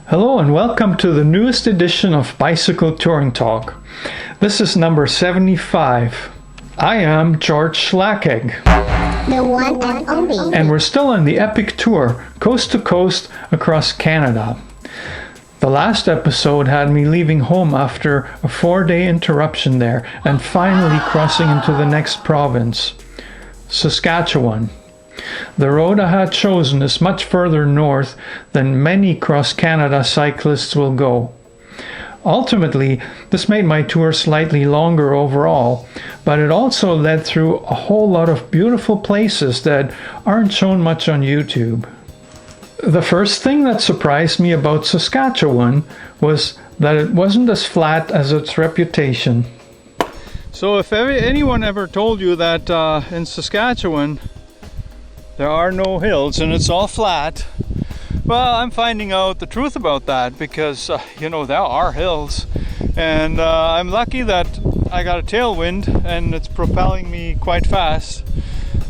Hello and welcome to the newest edition of Bicycle Touring Talk. This is number 75. I am George Schlackegg. The one and only. And we're still on the epic tour, coast to coast across Canada. The last episode had me leaving home after a 4-day interruption there and finally crossing into the next province, Saskatchewan. The road I had chosen is much further north than many cross-Canada cyclists will go. Ultimately, this made my tour slightly longer overall, but it also led through a whole lot of beautiful places that aren't shown much on YouTube. The first thing that surprised me about Saskatchewan was that it wasn't as flat as its reputation. So if anyone ever told you that in Saskatchewan there are no hills and it's all flat, well, I'm finding out the truth about that because, there are hills. And I'm lucky that I got a tailwind and it's propelling me quite fast.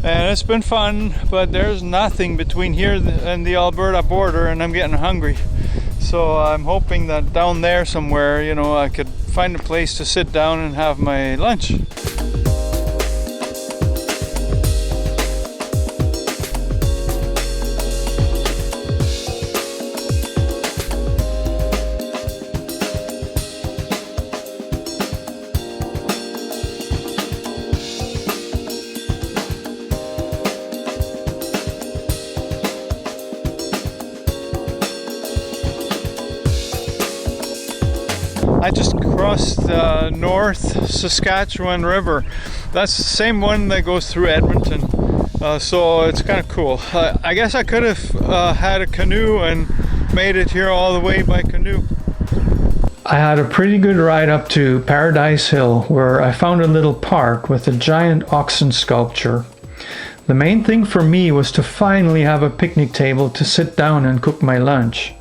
And it's been fun, but there's nothing between here and the Alberta border and I'm getting hungry. So I'm hoping that down there somewhere, I could find a place to sit down and have my lunch. I just crossed the North Saskatchewan River. That's the same one that goes through Edmonton, so it's kind of cool. I guess I could have had a canoe and made it here all the way by canoe. I had a pretty good ride up to Paradise Hill, where I found a little park with a giant oxen sculpture. The main thing for me was to finally have a picnic table to sit down and cook my lunch.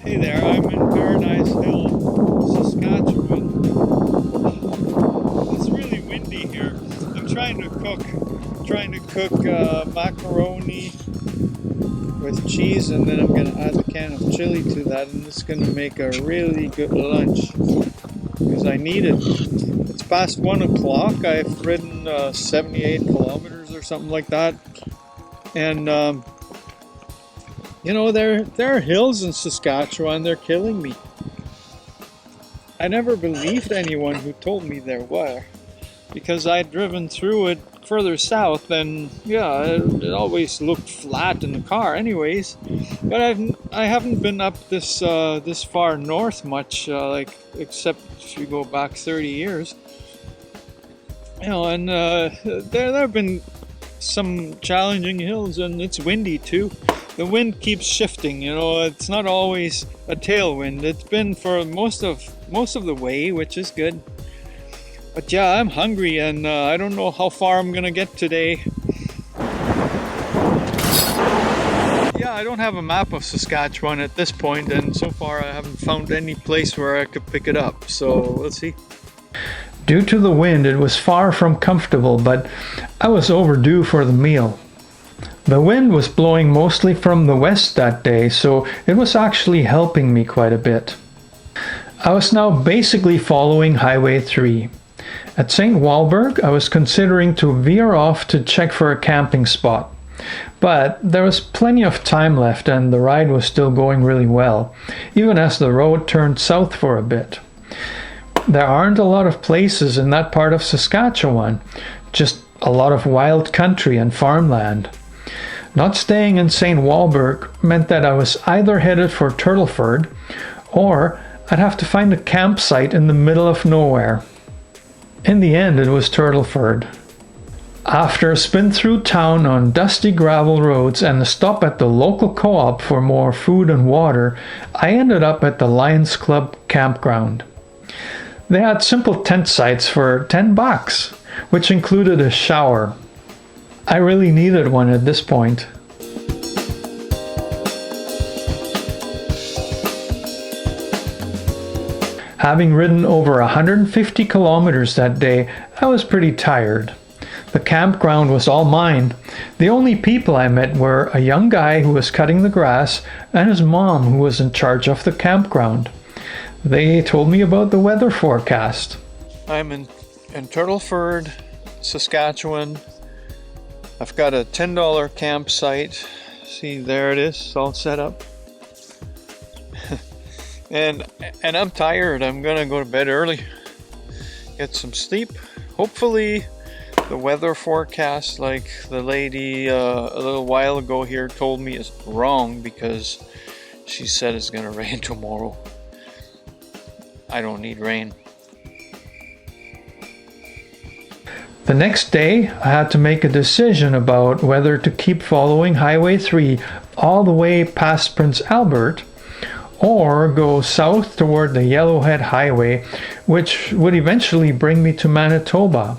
Hey there, I'm in Paradise Hill, Saskatchewan. It's really windy here. I'm trying to cook macaroni with cheese, and then I'm going to add a can of chili to that, and it's going to make a really good lunch because I need it. It's past 1 o'clock. I've ridden 78 kilometers or something like that, and there are hills in Saskatchewan. They're killing me. I never believed anyone who told me there were, because I'd driven through it further south, and it always looked flat in the car anyways. But I haven't been up this far north much, except if you go back 30 years. And there have been some challenging hills, and it's windy too. The wind keeps shifting, it's not always a tailwind. It's been for most of the way, which is good. But yeah, I'm hungry, and I don't know how far I'm gonna get today. Yeah, I don't have a map of Saskatchewan at this point, and so far I haven't found any place where I could pick it up, so let's see. Due to the wind, it was far from comfortable, but I was overdue for the meal. The wind was blowing mostly from the west that day, so it was actually helping me quite a bit. I was now basically following Highway 3. At St. Walburg, I was considering to veer off to check for a camping spot. But there was plenty of time left and the ride was still going really well, even as the road turned south for a bit. There aren't a lot of places in that part of Saskatchewan, just a lot of wild country and farmland. Not staying in St. Walburg meant that I was either headed for Turtleford or I'd have to find a campsite in the middle of nowhere. In the end, it was Turtleford. After a spin through town on dusty gravel roads and a stop at the local co-op for more food and water, I ended up at the Lions Club campground. They had simple tent sites for $10, which included a shower. I really needed one at this point. Having ridden over 150 kilometers that day, I was pretty tired. The campground was all mine. The only people I met were a young guy who was cutting the grass and his mom who was in charge of the campground. They told me about the weather forecast. I'm in Turtleford, Saskatchewan. I've got a $10 campsite. See, there it is, all set up. and I'm tired. I'm gonna go to bed early, get some sleep. Hopefully the weather forecast, like the lady a little while ago here told me, is wrong, because she said it's gonna rain tomorrow. I don't need rain. The next day, I had to make a decision about whether to keep following Highway 3 all the way past Prince Albert, or go south toward the Yellowhead Highway, which would eventually bring me to Manitoba.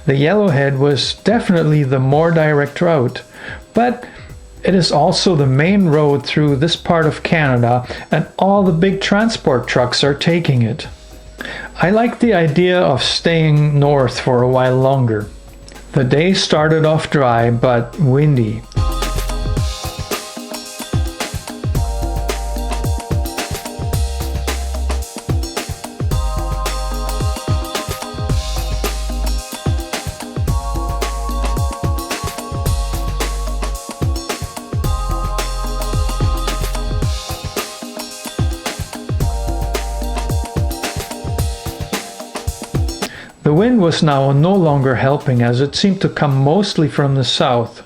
The Yellowhead was definitely the more direct route, but it is also the main road through this part of Canada, and all the big transport trucks are taking it. I like the idea of staying north for a while longer. The day started off dry but windy. The wind was now no longer helping, as it seemed to come mostly from the south.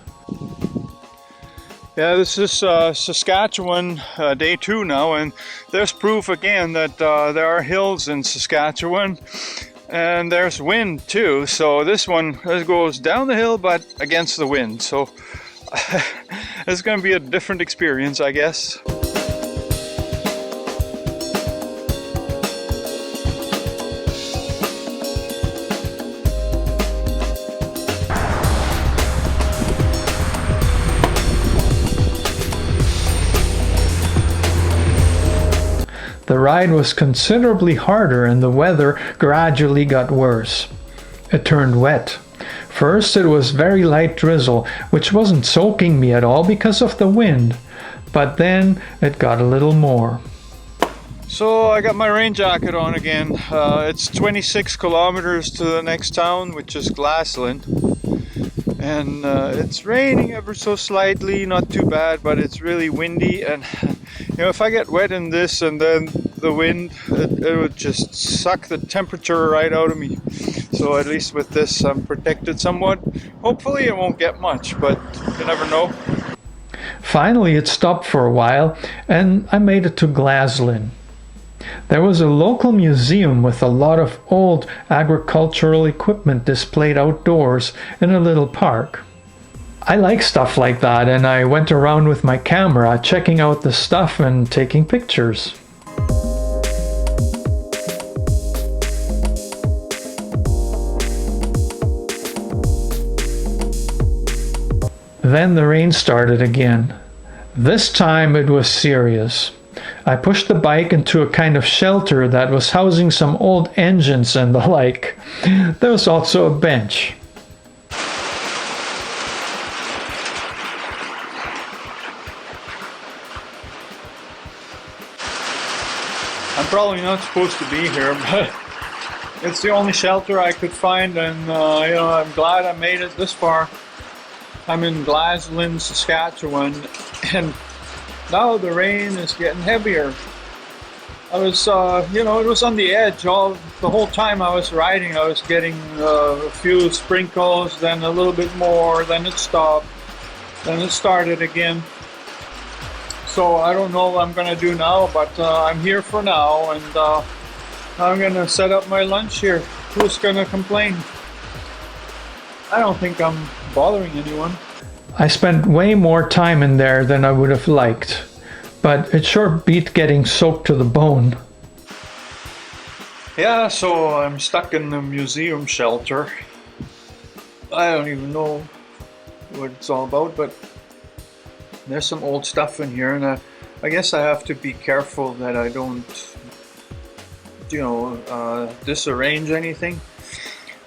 Yeah, this is Saskatchewan, day 2 now, and there's proof again that there are hills in Saskatchewan, and there's wind too. So this one goes down the hill but against the wind, so it's going to be a different experience, I guess. The ride was considerably harder and the weather gradually got worse. It turned wet. First it was very light drizzle, which wasn't soaking me at all because of the wind, but then it got a little more. So I got my rain jacket on again. It's 26 kilometers to the next town, which is Glaslyn. And it's raining ever so slightly, not too bad, but it's really windy, and you know, if I get wet in this and then the wind, it would just suck the temperature right out of me. So at least with this, I'm protected somewhat. Hopefully it won't get much, but you never know. Finally it stopped for a while, and I made it to Glaslyn. There was a local museum with a lot of old agricultural equipment displayed outdoors in a little park. I like stuff like that, and I went around with my camera checking out the stuff and taking pictures. Then the rain started again. This time it was serious. I pushed the bike into a kind of shelter that was housing some old engines and the like. There was also a bench. I'm probably not supposed to be here, but it's the only shelter I could find, and you know, I'm glad I made it this far. I'm in Glaslyn, Saskatchewan, and now the rain is getting heavier. I was, you know, it was on the edge the whole time I was riding. I was getting a few sprinkles, then a little bit more, then it stopped, then it started again. So I don't know what I'm gonna do now, but I'm here for now, and I'm gonna set up my lunch here. Who's gonna complain? I don't think I'm bothering anyone. I spent way more time in there than I would have liked, but it sure beat getting soaked to the bone. Yeah, so I'm stuck in the museum shelter. I don't even know what it's all about, but there's some old stuff in here, and I guess I have to be careful that I don't, you know, disarrange anything.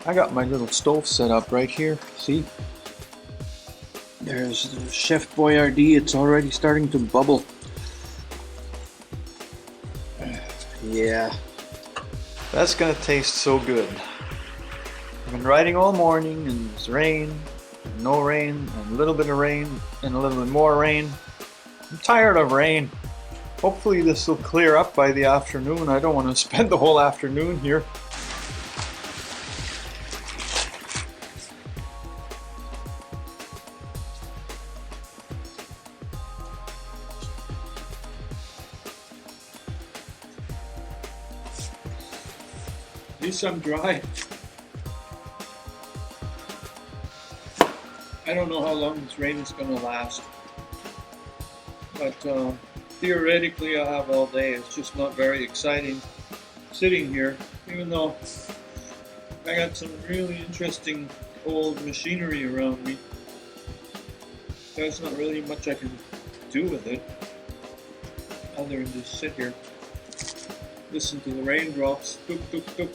I got my little stove set up right here. See? There's the Chef Boyardee. It's already starting to bubble. Yeah. That's gonna taste so good. I've been riding all morning and it's rain, and no rain, and a little bit of rain, and a little bit more rain. I'm tired of rain. Hopefully this will clear up by the afternoon. I don't want to spend the whole afternoon here. At least I'm dry. I don't know how long this rain is going to last, but theoretically I have all day. It's just not very exciting sitting here, even though I got some really interesting old machinery around me. There's not really much I can do with it other than just sit here, listen to the raindrops, doop doop doop.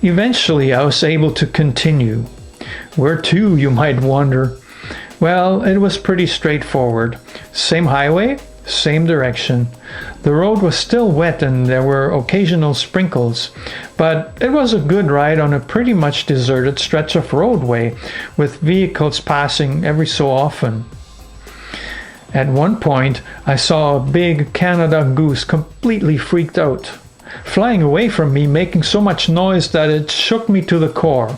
Eventually, I was able to continue. Where to, you might wonder? Well, it was pretty straightforward. Same highway, same direction. The road was still wet and there were occasional sprinkles, but it was a good ride on a pretty much deserted stretch of roadway with vehicles passing every so often. At one point, I saw a big Canada goose completely freaked out, flying away from me, making so much noise that it shook me to the core.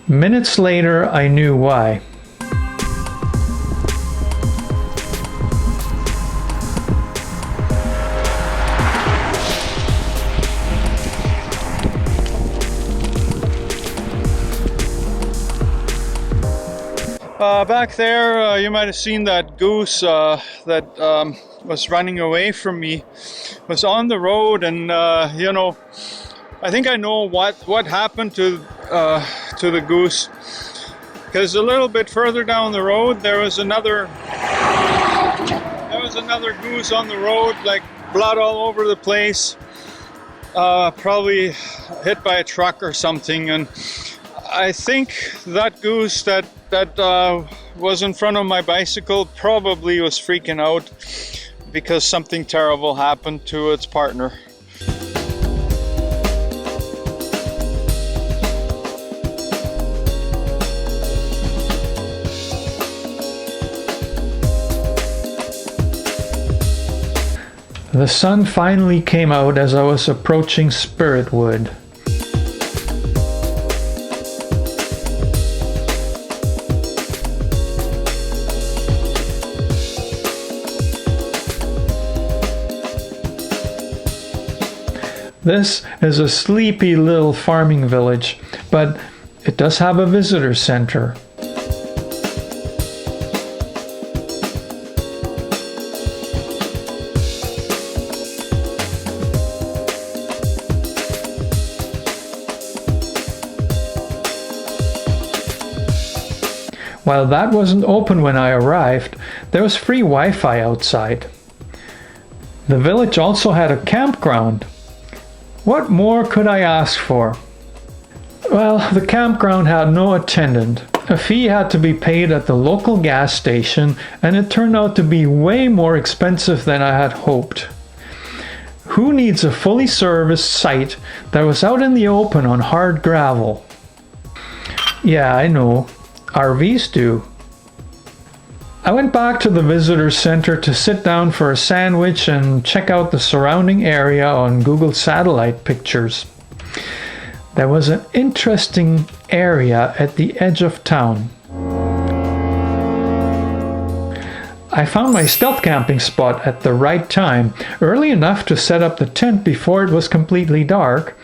Minutes later, I knew why. Back there, you might have seen that goose that was running away from me. Was on the road, and you know, I think I know what happened to the goose, because a little bit further down the road there was another goose on the road, like blood all over the place, probably hit by a truck or something. And I think that goose that was in front of my bicycle probably was freaking out because something terrible happened to its partner. The sun finally came out as I was approaching Spiritwood. This is a sleepy little farming village, but it does have a visitor center. While that wasn't open when I arrived, there was free Wi-Fi outside. The village also had a campground. What more could I ask for? Well, the campground had no attendant. A fee had to be paid at the local gas station, and it turned out to be way more expensive than I had hoped. Who needs a fully serviced site that was out in the open on hard gravel? Yeah, I know. RVs do. I went back to the visitor center to sit down for a sandwich and check out the surrounding area on Google satellite pictures. There was an interesting area at the edge of town. I found my stealth camping spot at the right time, early enough to set up the tent before it was completely dark,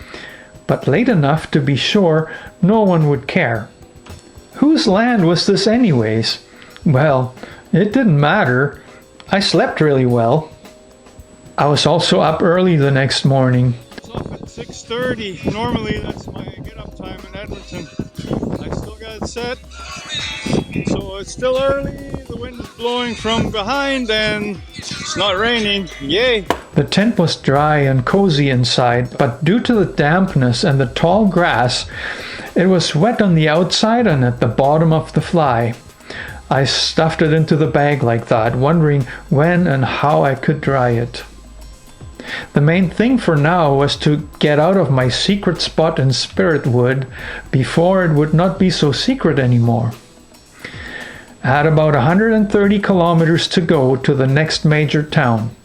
but late enough to be sure no one would care. Whose land was this anyways? Well, it didn't matter. I slept really well. I was also up early the next morning. It's off at 6:30. Normally that's my get-up time in Edmonton. I still got it set. So it's still early, the wind is blowing from behind and it's not raining. Yay! The tent was dry and cozy inside, but due to the dampness and the tall grass, it was wet on the outside and at the bottom of the fly. I stuffed it into the bag like that, wondering when and how I could dry it. The main thing for now was to get out of my secret spot in Spiritwood before it would not be so secret anymore. I had about 130 kilometers to go to the next major town,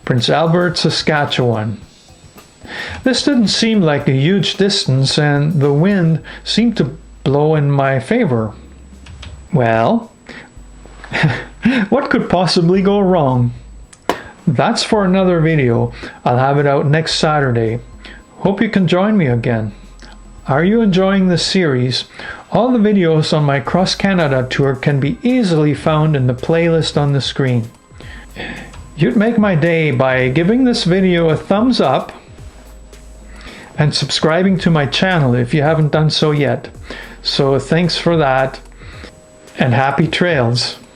Prince Albert, Saskatchewan. This didn't seem like a huge distance and the wind seemed to blow in my favor. Well, what could possibly go wrong? That's for another video. I'll have it out next Saturday. Hope you can join me again. Are you enjoying this series? All the videos on my Cross Canada tour can be easily found in the playlist on the screen. You'd make my day by giving this video a thumbs up and subscribing to my channel if you haven't done so yet. So thanks for that and happy trails.